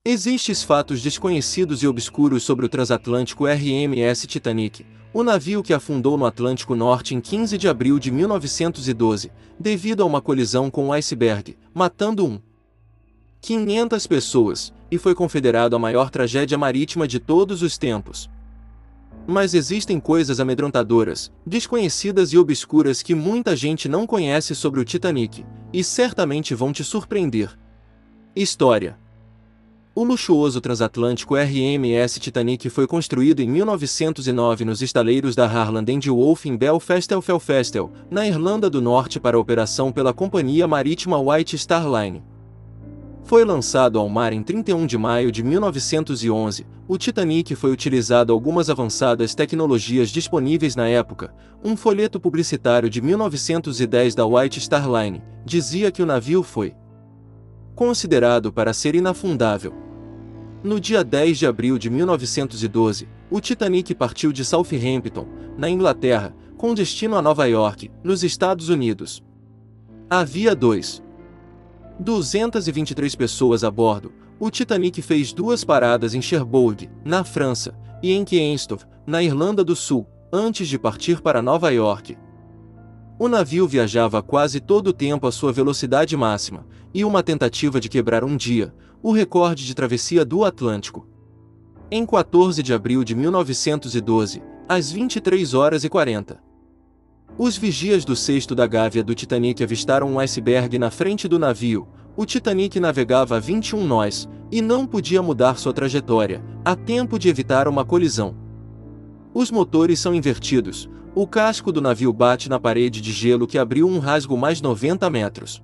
Existem fatos desconhecidos e obscuros sobre o transatlântico RMS Titanic, o navio que afundou no Atlântico Norte em 15 de abril de 1912, devido a uma colisão com um iceberg, matando 500 pessoas, e foi considerado a maior tragédia marítima de todos os tempos. Mas existem coisas amedrontadoras, desconhecidas e obscuras que muita gente não conhece sobre o Titanic, e certamente vão te surpreender. História. O luxuoso transatlântico RMS Titanic foi construído em 1909 nos estaleiros da Harland and Wolff em Belfast, na Irlanda do Norte para operação pela companhia marítima White Star Line. Foi lançado ao mar em 31 de maio de 1911, o Titanic foi utilizado algumas avançadas tecnologias disponíveis na época. Um folheto publicitário de 1910 da White Star Line dizia que o navio foi considerado para ser inafundável. No dia 10 de abril de 1912, o Titanic partiu de Southampton, na Inglaterra, com destino a Nova York, nos Estados Unidos. Havia 223 pessoas a bordo. O Titanic fez 2 paradas em Cherbourg, na França, e em Queenstown, na Irlanda do Sul, antes de partir para Nova York. O navio viajava quase todo o tempo à sua velocidade máxima, e uma tentativa de quebrar um dia o recorde de travessia do Atlântico. Em 14 de abril de 1912, às 23h40, os vigias do cesto da gávea do Titanic avistaram um iceberg na frente do navio. O Titanic navegava a 21 nós, e não podia mudar sua trajetória, a tempo de evitar uma colisão. Os motores são invertidos, o casco do navio bate na parede de gelo que abriu um rasgo mais 90 metros.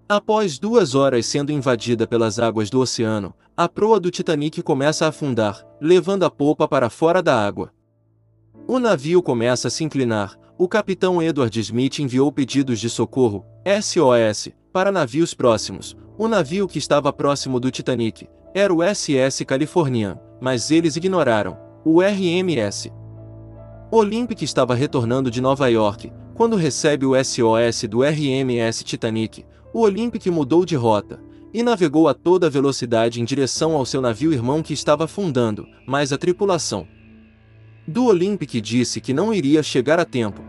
Após 2 horas sendo invadida pelas águas do oceano, a proa do Titanic começa a afundar, levando a polpa para fora da água. O navio começa a se inclinar. O capitão Edward Smith enviou pedidos de socorro, SOS, para navios próximos. O navio que estava próximo do Titanic era o SS Californian, mas eles ignoraram o RMS Olympic estava retornando de Nova York. Quando recebe o SOS do RMS Titanic, o Olympic mudou de rota e navegou a toda velocidade em direção ao seu navio irmão que estava afundando, mas a tripulação do Olympic disse que não iria chegar a tempo.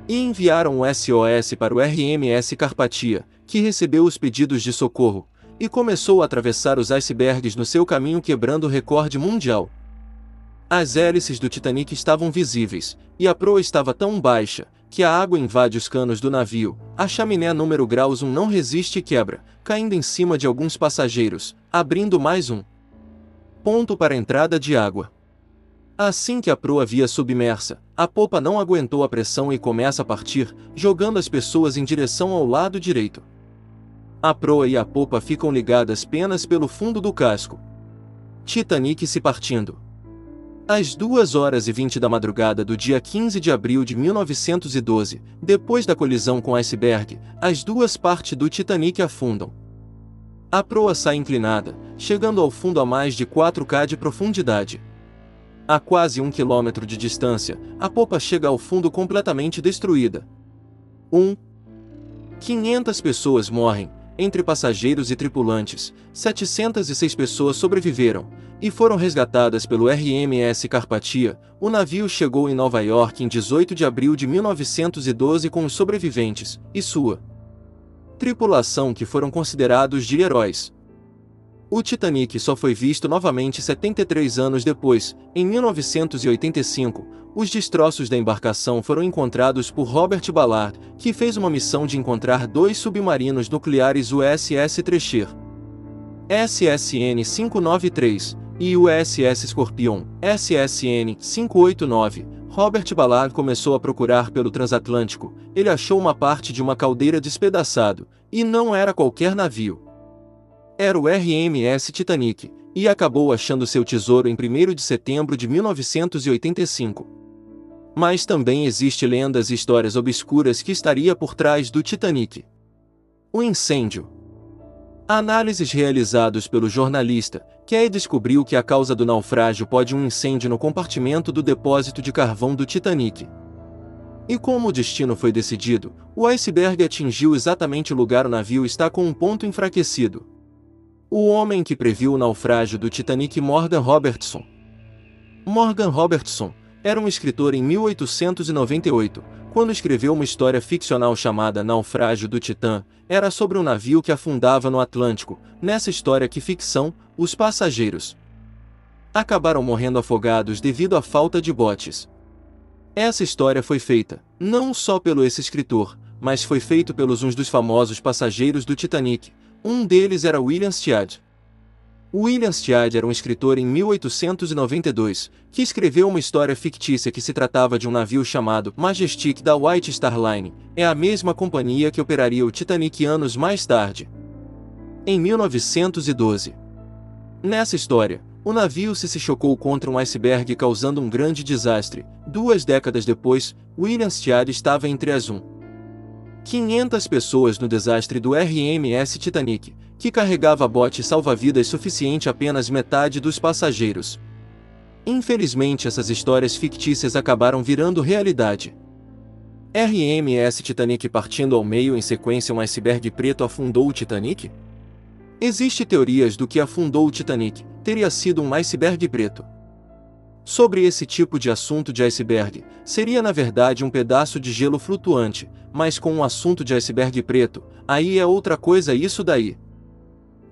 E enviaram o SOS para o RMS Carpathia, que recebeu os pedidos de socorro, e começou a atravessar os icebergs no seu caminho quebrando o recorde mundial. As hélices do Titanic estavam visíveis, e a proa estava tão baixa, que a água invade os canos do navio. A chaminé número graus 1 não resiste e quebra, caindo em cima de alguns passageiros, abrindo mais um ponto para a entrada de água. Assim que a proa via submersa, a popa não aguentou a pressão e começa a partir, jogando as pessoas em direção ao lado direito. A proa e a popa ficam ligadas apenas pelo fundo do casco. Titanic se partindo. Às 2h20 da madrugada do dia 15 de abril de 1912, depois da colisão com o iceberg, as 2 partes do Titanic afundam. A proa sai inclinada, chegando ao fundo a mais de 4 km de profundidade. A quase 1 km de distância, a popa chega ao fundo completamente destruída. 500 pessoas morrem, entre passageiros e tripulantes. 706 pessoas sobreviveram e foram resgatadas pelo RMS Carpathia. O navio chegou em Nova York em 18 de abril de 1912 com os sobreviventes e sua tripulação que foram considerados de heróis. O Titanic só foi visto novamente 73 anos depois, em 1985. Os destroços da embarcação foram encontrados por Robert Ballard, que fez uma missão de encontrar 2 submarinos nucleares USS Treasure, SSN-593, e o USS Scorpion, SSN-589. Robert Ballard começou a procurar pelo transatlântico. Ele achou uma parte de uma caldeira despedaçado, e não era qualquer navio. Era o RMS Titanic, e acabou achando seu tesouro em 1º de setembro de 1985. Mas também existem lendas e histórias obscuras que estaria por trás do Titanic. O incêndio. Análises realizadas pelo jornalista Kay descobriu que a causa do naufrágio pode um incêndio no compartimento do depósito de carvão do Titanic. E como o destino foi decidido, o iceberg atingiu exatamente o lugar. O navio está com um ponto enfraquecido. O homem que previu o naufrágio do Titanic, Morgan Robertson. Morgan Robertson era um escritor em 1898, quando escreveu uma história ficcional chamada Naufrágio do Titã. Era sobre um navio que afundava no Atlântico. Nessa história que ficção, os passageiros acabaram morrendo afogados devido à falta de botes. Essa história foi feita, não só pelo esse escritor, mas foi feito pelos uns dos famosos passageiros do Titanic. Um deles era William Stead. William Stead era um escritor em 1892, que escreveu uma história fictícia que se tratava de um navio chamado Majestic da White Star Line. É a mesma companhia que operaria o Titanic anos mais tarde, em 1912. Nessa história, o navio se chocou contra um iceberg, causando um grande desastre. 2 décadas depois, William Stead estava entre as 500 pessoas no desastre do RMS Titanic, que carregava bote salva-vidas suficiente apenas metade dos passageiros. Infelizmente, essas histórias fictícias acabaram virando realidade. RMS Titanic partindo ao meio em sequência, um iceberg preto afundou o Titanic? Existem teorias do que afundou o Titanic. Teria sido um iceberg preto. Sobre esse tipo de assunto de iceberg, seria na verdade um pedaço de gelo flutuante, mas com um assunto de iceberg preto, aí é outra coisa isso daí.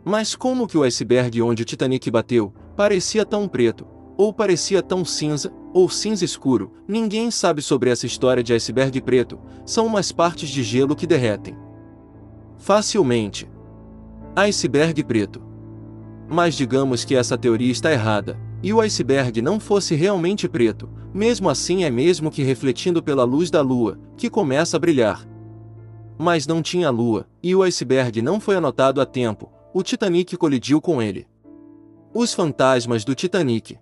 Mas como que o iceberg onde o Titanic bateu, parecia tão preto, ou parecia tão cinza, ou cinza escuro? Ninguém sabe sobre essa história de iceberg preto. São umas partes de gelo que derretem facilmente. Iceberg preto. Mas digamos que essa teoria está errada, e o iceberg não fosse realmente preto, mesmo assim é mesmo que refletindo pela luz da lua, que começa a brilhar. Mas não tinha lua, e o iceberg não foi anotado a tempo. O Titanic colidiu com ele. Os fantasmas do Titanic.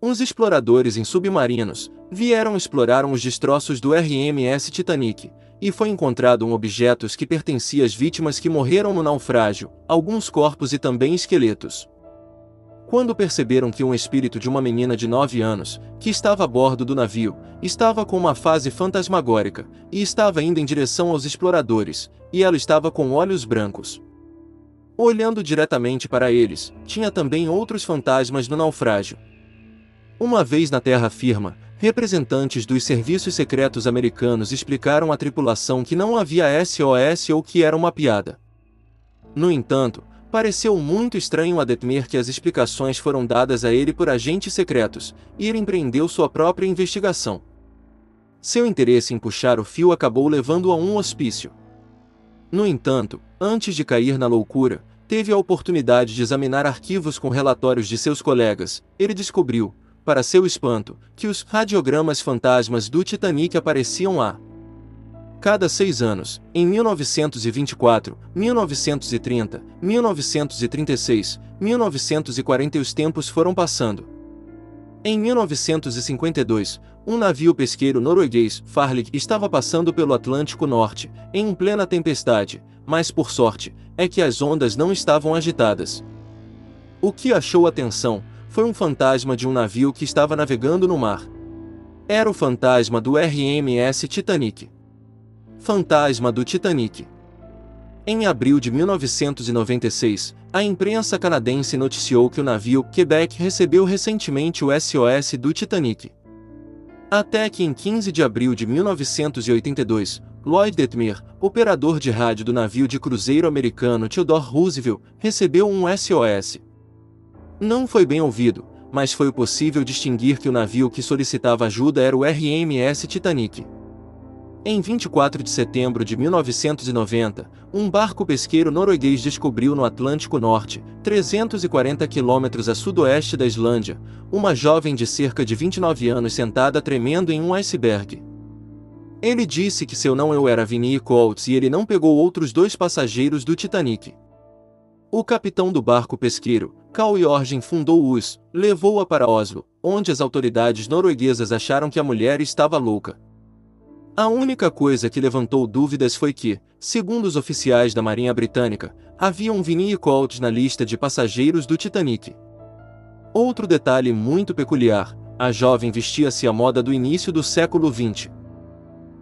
Uns exploradores em submarinos vieram explorar os destroços do RMS Titanic, e foi encontrado objetos que pertenciam às vítimas que morreram no naufrágio, alguns corpos e também esqueletos. Quando perceberam que um espírito de uma menina de 9 anos, que estava a bordo do navio, estava com uma fase fantasmagórica, e estava indo em direção aos exploradores, e ela estava com olhos brancos. Olhando diretamente para eles, tinha também outros fantasmas no naufrágio. Uma vez na terra firme, representantes dos serviços secretos americanos explicaram à tripulação que não havia SOS ou que era uma piada. No entanto, pareceu muito estranho a Detmer que as explicações foram dadas a ele por agentes secretos, e ele empreendeu sua própria investigação. Seu interesse em puxar o fio acabou levando a um hospício. No entanto, antes de cair na loucura, teve a oportunidade de examinar arquivos com relatórios de seus colegas. Ele descobriu, para seu espanto, que os radiogramas fantasmas do Titanic apareciam a cada 6 anos, em 1924, 1930, 1936, 1940 e os tempos foram passando. Em 1952, um navio pesqueiro norueguês, Farlig, estava passando pelo Atlântico Norte, em plena tempestade, mas por sorte, é que as ondas não estavam agitadas. O que achou atenção foi um fantasma de um navio que estava navegando no mar. Era o fantasma do RMS Titanic. Fantasma do Titanic. Em abril de 1996, a imprensa canadense noticiou que o navio Quebec recebeu recentemente o SOS do Titanic. Até que em 15 de abril de 1982, Lloyd Detmer, operador de rádio do navio de cruzeiro americano Theodore Roosevelt, recebeu um SOS. Não foi bem ouvido, mas foi possível distinguir que o navio que solicitava ajuda era o RMS Titanic. Em 24 de setembro de 1990, um barco pesqueiro norueguês descobriu no Atlântico Norte, 340 quilômetros a sudoeste da Islândia, uma jovem de cerca de 29 anos sentada tremendo em um iceberg. Ele disse que seu nome era Vinnie Coates e ele não pegou outros 2 passageiros do Titanic. O capitão do barco pesqueiro, Carl Jorgen, fundou-os, levou-a para Oslo, onde as autoridades norueguesas acharam que a mulher estava louca. A única coisa que levantou dúvidas foi que, segundo os oficiais da Marinha Britânica, havia um Vinnie Coates na lista de passageiros do Titanic. Outro detalhe muito peculiar, a jovem vestia-se à moda do início do século XX.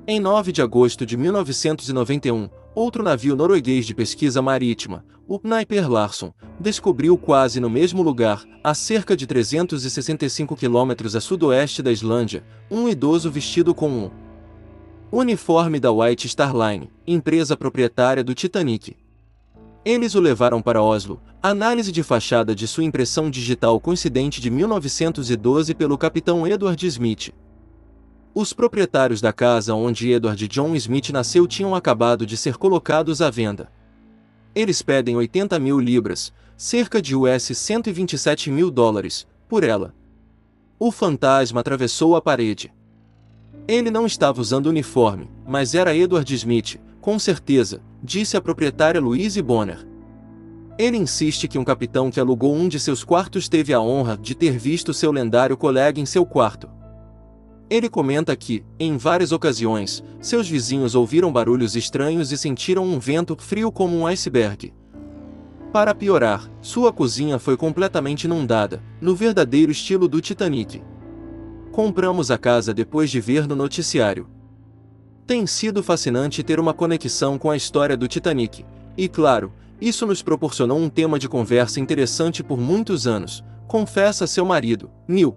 Em 9 de agosto de 1991, outro navio norueguês de pesquisa marítima, o Sniper Larson, descobriu quase no mesmo lugar, a cerca de 365 quilômetros a sudoeste da Islândia, um idoso vestido com um uniforme da White Star Line, empresa proprietária do Titanic. Eles o levaram para Oslo. Análise de fachada de sua impressão digital coincidente de 1912 pelo capitão Edward Smith. Os proprietários da casa onde Edward John Smith nasceu tinham acabado de ser colocados à venda. Eles pedem 80 mil libras, cerca de US 127 mil dólares, por ela. O fantasma atravessou a parede. Ele não estava usando uniforme, mas era Edward Smith, com certeza, disse a proprietária Louise Bonner. Ele insiste que um capitão que alugou um de seus quartos teve a honra de ter visto seu lendário colega em seu quarto. Ele comenta que, em várias ocasiões, seus vizinhos ouviram barulhos estranhos e sentiram um vento frio como um iceberg. Para piorar, sua cozinha foi completamente inundada, no verdadeiro estilo do Titanic. Compramos a casa depois de ver no noticiário. Tem sido fascinante ter uma conexão com a história do Titanic, e claro, isso nos proporcionou um tema de conversa interessante por muitos anos, confessa seu marido, Neil.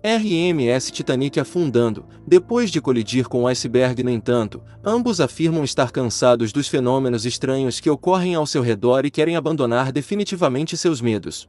RMS Titanic afundando, depois de colidir com o iceberg. No entanto, ambos afirmam estar cansados dos fenômenos estranhos que ocorrem ao seu redor e querem abandonar definitivamente seus medos.